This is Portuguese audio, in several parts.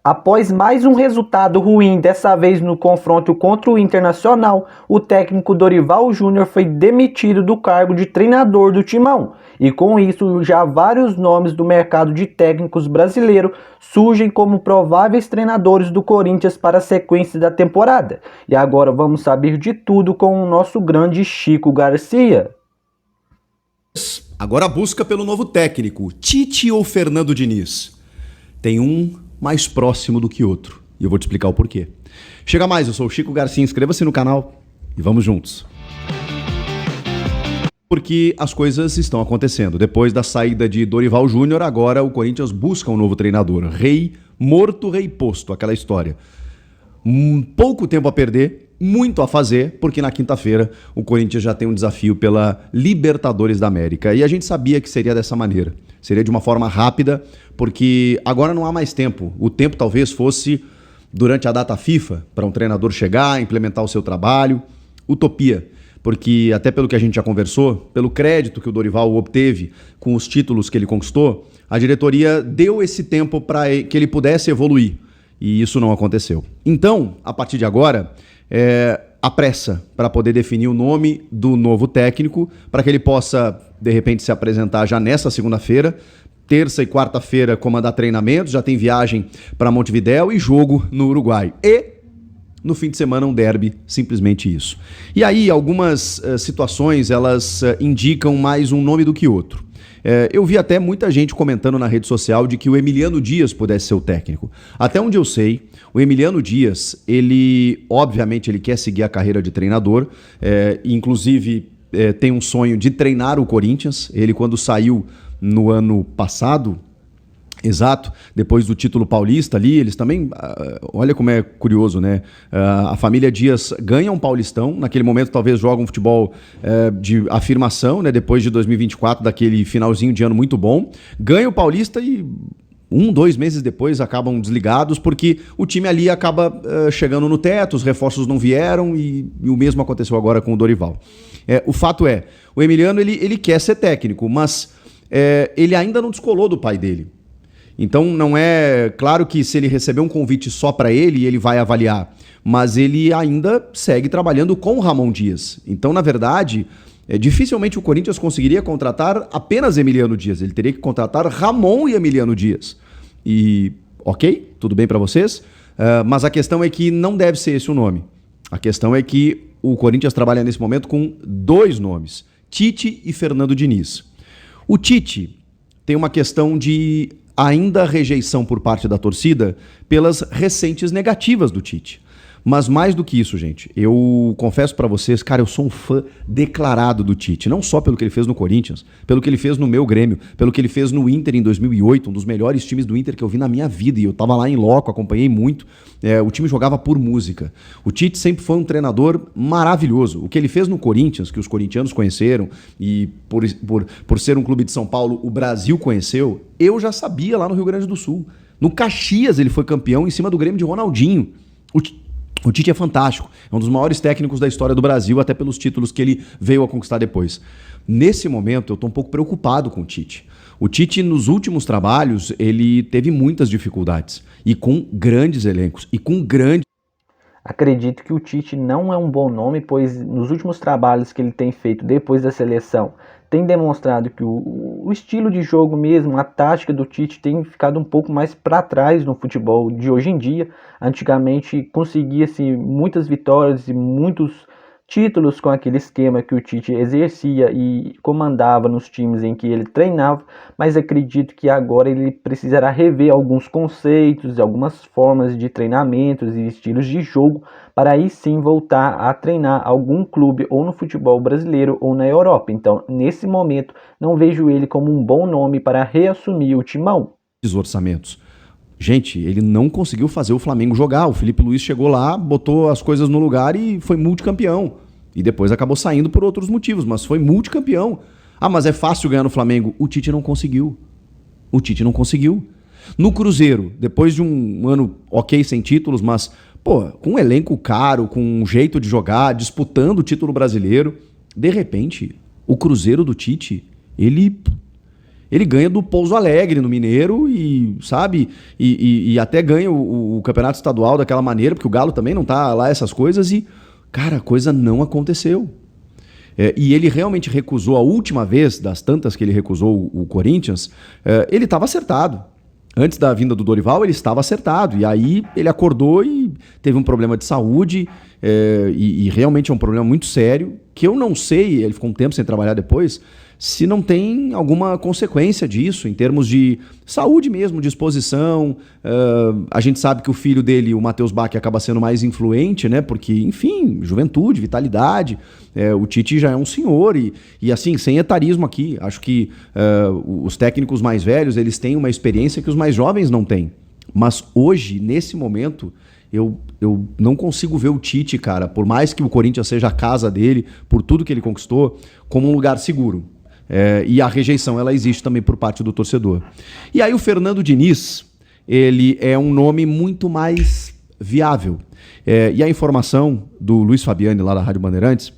Após mais um resultado ruim, dessa vez no confronto contra o Internacional, o técnico Dorival Júnior foi demitido do cargo de treinador do Timão. E com isso, já vários nomes do mercado de técnicos brasileiro surgem como prováveis treinadores do Corinthians para a sequência da temporada. E agora vamos saber de tudo com o nosso grande Chico Garcia. Agora a busca pelo novo técnico, Tite ou Fernando Diniz. Tem um mais próximo do que outro. E eu vou te explicar o porquê. Chega mais, eu sou o Chico Garcia, inscreva-se no canal e vamos juntos. Porque as coisas estão acontecendo. Depois da saída de Dorival Júnior, agora o Corinthians busca um novo treinador. Rei morto, rei posto, aquela história. Pouco tempo a perder, muito a fazer, porque na quinta-feira o Corinthians já tem um desafio pela Libertadores da América. E a gente sabia que seria dessa maneira. Seria de uma forma rápida, porque agora não há mais tempo. O tempo talvez fosse durante a data FIFA, para um treinador chegar, implementar o seu trabalho. Utopia, porque até pelo que a gente já conversou, pelo crédito que o Dorival obteve com os títulos que ele conquistou, a diretoria deu esse tempo para que ele pudesse evoluir. E isso não aconteceu. Então, a partir de agora, a pressa para poder definir o nome do novo técnico, para que ele possa, de repente, se apresentar já nessa segunda-feira, terça e quarta-feira comandar treinamentos, já tem viagem para Montevidéu e jogo no Uruguai. E no fim de semana um derby, simplesmente isso. E aí algumas situações, elas indicam mais um nome do que outro. Eu vi até muita gente comentando na rede social de que o Emiliano Dias pudesse ser o técnico. Até onde eu sei, o Emiliano Dias, obviamente, ele quer seguir a carreira de treinador, inclusive tem um sonho de treinar o Corinthians. Ele, quando saiu no ano passado, exato, depois do título paulista ali, eles também, olha como é curioso, né? A família Dias ganha um Paulistão, naquele momento talvez joga um futebol de afirmação, né? Depois de 2024, daquele finalzinho de ano muito bom, ganha o Paulista e 2 meses depois acabam desligados, porque o time ali acaba chegando no teto, os reforços não vieram e o mesmo aconteceu agora com o Dorival. O fato é, o Emiliano ele quer ser técnico, mas ele ainda não descolou do pai dele. Então não é claro que se ele receber um convite só para ele vai avaliar, mas ele ainda segue trabalhando com o Ramon Dias. Então, na verdade, dificilmente o Corinthians conseguiria contratar apenas Emiliano Dias, ele teria que contratar Ramon e Emiliano Dias. E ok, tudo bem para vocês, mas a questão é que não deve ser esse o nome. A questão é que o Corinthians trabalha nesse momento com 2 nomes, Tite e Fernando Diniz. O Tite tem uma questão de ainda rejeição por parte da torcida pelas recentes negativas do Tite. Mas mais do que isso, gente, eu confesso pra vocês, cara, eu sou um fã declarado do Tite. Não só pelo que ele fez no Corinthians, pelo que ele fez no meu Grêmio, pelo que ele fez no Inter em 2008, um dos melhores times do Inter que eu vi na minha vida. E eu tava lá em loco, acompanhei muito. O time jogava por música. O Tite sempre foi um treinador maravilhoso. O que ele fez no Corinthians, que os corintianos conheceram, e por ser um clube de São Paulo, o Brasil conheceu, eu já sabia lá no Rio Grande do Sul. No Caxias ele foi campeão em cima do Grêmio de Ronaldinho. O Tite é fantástico, é um dos maiores técnicos da história do Brasil, até pelos títulos que ele veio a conquistar depois. Nesse momento, eu estou um pouco preocupado com o Tite. O Tite, nos últimos trabalhos, ele teve muitas dificuldades, e com grandes elencos, e com grandes... Acredito que o Tite não é um bom nome, pois nos últimos trabalhos que ele tem feito depois da seleção, tem demonstrado que o estilo de jogo mesmo, a tática do Tite tem ficado um pouco mais para trás no futebol de hoje em dia. Antigamente conseguia-se muitas vitórias e muitos títulos com aquele esquema que o Tite exercia e comandava nos times em que ele treinava, mas acredito que agora ele precisará rever alguns conceitos, algumas formas de treinamentos e estilos de jogo para aí sim voltar a treinar algum clube ou no futebol brasileiro ou na Europa. Então, nesse momento, não vejo ele como um bom nome para reassumir o timão. Orçamentos. Gente, ele não conseguiu fazer o Flamengo jogar. O Felipe Luiz chegou lá, botou as coisas no lugar e foi multicampeão. E depois acabou saindo por outros motivos, mas foi multicampeão. Ah, mas é fácil ganhar no Flamengo. O Tite não conseguiu. O Tite não conseguiu. No Cruzeiro, depois de um ano ok sem títulos, mas com um elenco caro, com um jeito de jogar, disputando o título brasileiro, de repente, o Cruzeiro do Tite, ele Ele ganha do Pouso Alegre no Mineiro e, sabe, e até ganha o campeonato estadual daquela maneira, porque o Galo também não tá lá essas coisas e, cara, a coisa não aconteceu. E ele realmente recusou a última vez, das tantas que ele recusou o Corinthians, ele estava acertado. Antes da vinda do Dorival, ele estava acertado. E aí ele acordou e teve um problema de saúde, e realmente é um problema muito sério, que eu não sei, ele ficou um tempo sem trabalhar depois, se não tem alguma consequência disso, em termos de saúde mesmo, de exposição. A gente sabe que o filho dele, o Matheus Bach, acaba sendo mais influente, né? Porque, enfim, juventude, vitalidade. O Tite já é um senhor e assim, sem etarismo aqui. Acho que os técnicos mais velhos, eles têm uma experiência que os mais jovens não têm. Mas hoje, nesse momento, eu não consigo ver o Tite, cara, por mais que o Corinthians seja a casa dele, por tudo que ele conquistou, como um lugar seguro. E a rejeição, ela existe também por parte do torcedor. E aí o Fernando Diniz, ele é um nome muito mais viável. E a informação do Luiz Fabiani, lá da Rádio Bandeirantes,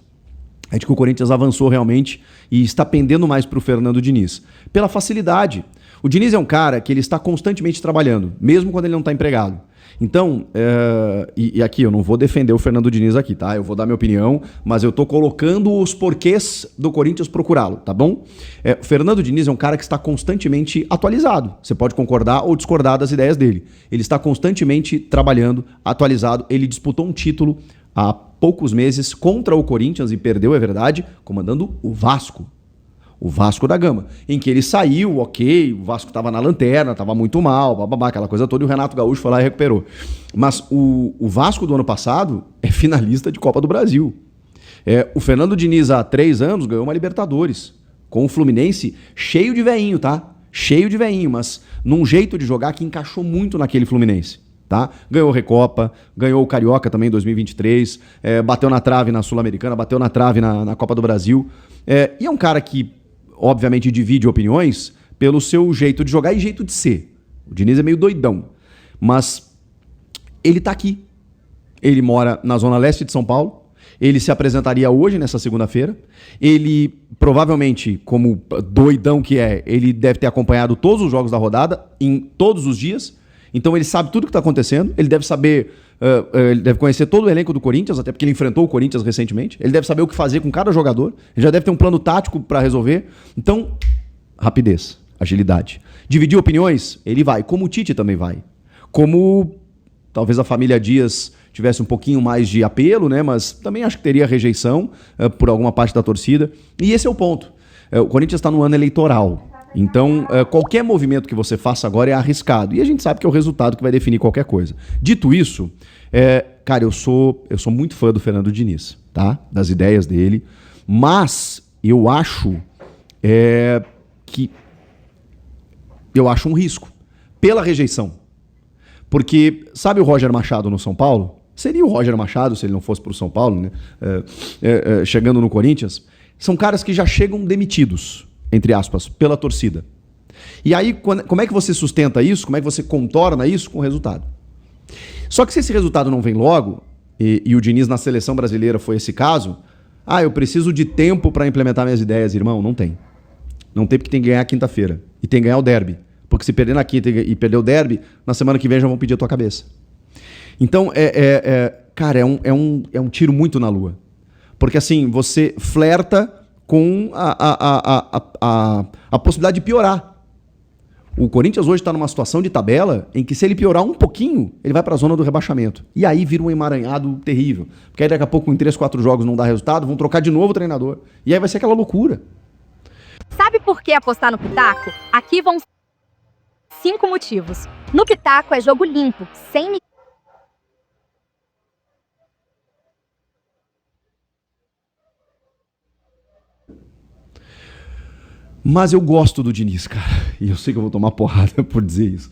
é de que o Corinthians avançou realmente e está pendendo mais para o Fernando Diniz. Pela facilidade. O Diniz é um cara que ele está constantemente trabalhando, mesmo quando ele não está empregado. Então, e aqui eu não vou defender o Fernando Diniz aqui, tá? Eu vou dar minha opinião, mas eu tô colocando os porquês do Corinthians procurá-lo, tá bom? O Fernando Diniz é um cara que está constantemente atualizado. Você pode concordar ou discordar das ideias dele. Ele está constantemente trabalhando, atualizado. Ele disputou um título há poucos meses contra o Corinthians e perdeu, é verdade, comandando o Vasco. O Vasco da Gama, em que ele saiu, ok, o Vasco estava na lanterna, estava muito mal, bababá, aquela coisa toda, e o Renato Gaúcho foi lá e recuperou. Mas o Vasco do ano passado é finalista de Copa do Brasil. O Fernando Diniz, há 3 anos, ganhou uma Libertadores, com o Fluminense cheio de veinho, tá? Cheio de veinho, mas num jeito de jogar que encaixou muito naquele Fluminense. Tá? Ganhou Recopa, ganhou o Carioca também em 2023, bateu na trave na Sul-Americana, bateu na trave na Copa do Brasil. E é um cara que obviamente divide opiniões pelo seu jeito de jogar e jeito de ser. O Diniz é meio doidão, mas ele tá aqui. Ele mora na Zona Leste de São Paulo, ele se apresentaria hoje, nessa segunda-feira. Ele, provavelmente, como doidão que é, ele deve ter acompanhado todos os jogos da rodada, em todos os dias. Então ele sabe tudo o que está acontecendo, ele deve saber, ele deve conhecer todo o elenco do Corinthians, até porque ele enfrentou o Corinthians recentemente, ele deve saber o que fazer com cada jogador, ele já deve ter um plano tático para resolver. Então, rapidez, agilidade. Dividir opiniões? Ele vai, como o Tite também vai. Como talvez a família Dias tivesse um pouquinho mais de apelo, né? Mas também acho que teria rejeição por alguma parte da torcida. E esse é o ponto. O Corinthians está no ano eleitoral. Então, qualquer movimento que você faça agora é arriscado. E a gente sabe que é o resultado que vai definir qualquer coisa. Dito isso, cara, eu sou muito fã do Fernando Diniz, tá? Das ideias dele. Mas eu acho que eu acho um risco pela rejeição. Porque, sabe o Roger Machado no São Paulo? Seria o Roger Machado se ele não fosse para o São Paulo, né? Chegando no Corinthians. São caras que já chegam demitidos, entre aspas, pela torcida. E aí, como é que você sustenta isso? Como é que você contorna isso? Com o resultado. Só que se esse resultado não vem logo, e o Diniz na seleção brasileira foi esse caso, eu preciso de tempo para implementar minhas ideias, irmão. Não tem. Não tem, porque tem que ganhar quinta-feira. E tem que ganhar o derby. Porque se perder na quinta e perder o derby, na semana que vem já vão pedir a tua cabeça. Então, cara, é um tiro muito na lua. Porque assim, você flerta com a possibilidade de piorar. O Corinthians hoje está numa situação de tabela em que, se ele piorar um pouquinho, ele vai para a zona do rebaixamento. E aí vira um emaranhado terrível. Porque aí daqui a pouco, em 3, 4 jogos não dá resultado, vão trocar de novo o treinador. E aí vai ser aquela loucura. Sabe por que apostar no Pitaco? Aqui vão 5 motivos. No Pitaco é jogo limpo, sem... Mas eu gosto do Diniz, cara. E eu sei que eu vou tomar porrada por dizer isso.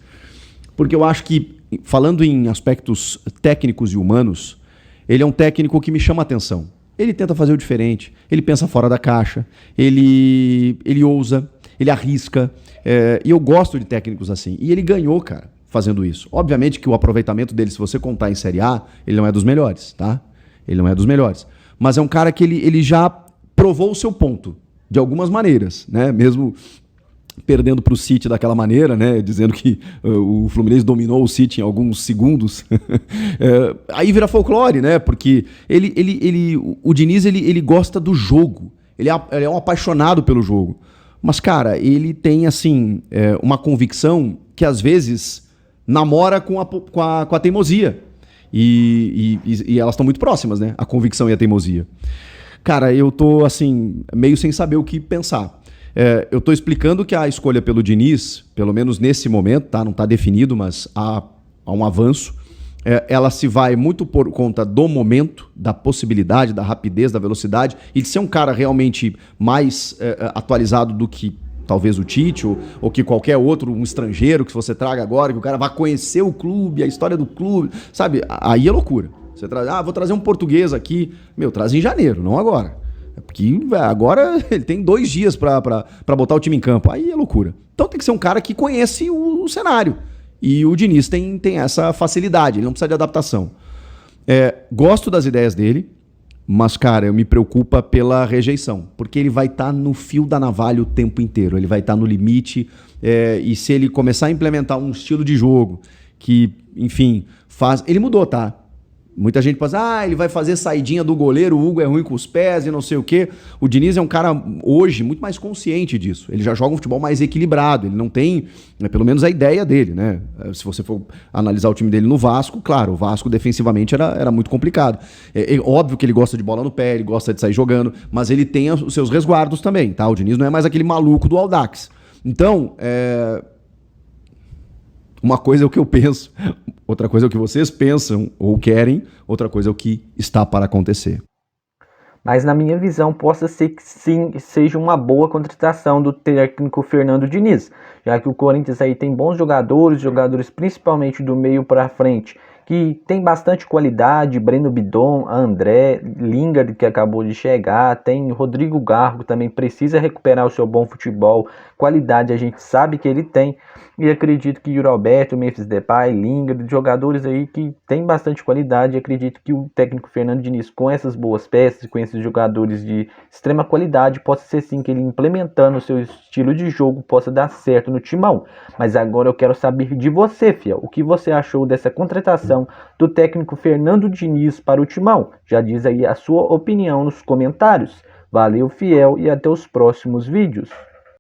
Porque eu acho que, falando em aspectos técnicos e humanos, ele é um técnico que me chama a atenção. Ele tenta fazer o diferente, ele pensa fora da caixa, ele ousa, ele arrisca. E eu gosto de técnicos assim. E ele ganhou, cara, fazendo isso. Obviamente que o aproveitamento dele, se você contar em Série A, ele não é dos melhores, tá? Ele não é dos melhores. Mas é um cara que ele já provou o seu ponto. De algumas maneiras, né? Mesmo perdendo para o City daquela maneira, né? Dizendo que o Fluminense dominou o City em alguns segundos. Aí vira folclore, né? Porque o Diniz ele gosta do jogo. Ele é um apaixonado pelo jogo. Mas, cara, ele tem, assim, uma convicção que, às vezes, namora com a teimosia. E elas estão muito próximas, né? A convicção e a teimosia. Cara, eu tô, assim, meio sem saber o que pensar. Eu tô explicando que a escolha pelo Diniz, pelo menos nesse momento, tá? Não tá definido, mas há um avanço. Ela se vai muito por conta do momento, da possibilidade, da rapidez, da velocidade, e de ser um cara realmente mais atualizado do que talvez o Tite, ou que qualquer outro, um estrangeiro que você traga agora, que o cara vai conhecer o clube, a história do clube, sabe? Aí é loucura. Você traz, vou trazer um português aqui. Meu, traz em janeiro, não agora. Porque agora ele tem 2 dias pra botar o time em campo. Aí é loucura. Então tem que ser um cara que conhece o cenário. E o Diniz tem essa facilidade, ele não precisa de adaptação. Gosto das ideias dele, mas, cara, eu me preocupa pela rejeição. Porque ele vai estar no fio da navalha o tempo inteiro. Ele vai estar no limite. E se ele começar a implementar um estilo de jogo que, enfim, faz... Ele mudou, tá? Muita gente pensa, ele vai fazer saidinha do goleiro, o Hugo é ruim com os pés e não sei o quê. O Diniz é um cara, hoje, muito mais consciente disso. Ele já joga um futebol mais equilibrado, ele não tem, pelo menos a ideia dele, né? Se você for analisar o time dele no Vasco, claro, o Vasco defensivamente era muito complicado. É óbvio que ele gosta de bola no pé, ele gosta de sair jogando, mas ele tem os seus resguardos também, tá? O Diniz não é mais aquele maluco do Audax. Então, uma coisa é o que eu penso, outra coisa é o que vocês pensam ou querem, outra coisa é o que está para acontecer. Mas na minha visão, possa ser que sim, seja uma boa contratação do técnico Fernando Diniz, já que o Corinthians aí tem bons jogadores principalmente do meio para frente, que tem bastante qualidade, Breno Bidon, André, Lingard, que acabou de chegar, tem Rodrigo Garro, que também precisa recuperar o seu bom futebol, qualidade a gente sabe que ele tem, e acredito que Yuri Alberto, Memphis Depay, Lingard, jogadores aí que tem bastante qualidade, acredito que o técnico Fernando Diniz, com essas boas peças, com esses jogadores de extrema qualidade, possa ser sim que ele implementando o seu estilo de jogo possa dar certo no timão. Mas agora eu quero saber de você, fiel, o que você achou dessa contratação do técnico Fernando Diniz para o timão? Já diz aí a sua opinião nos comentários. Valeu, fiel, e até os próximos vídeos.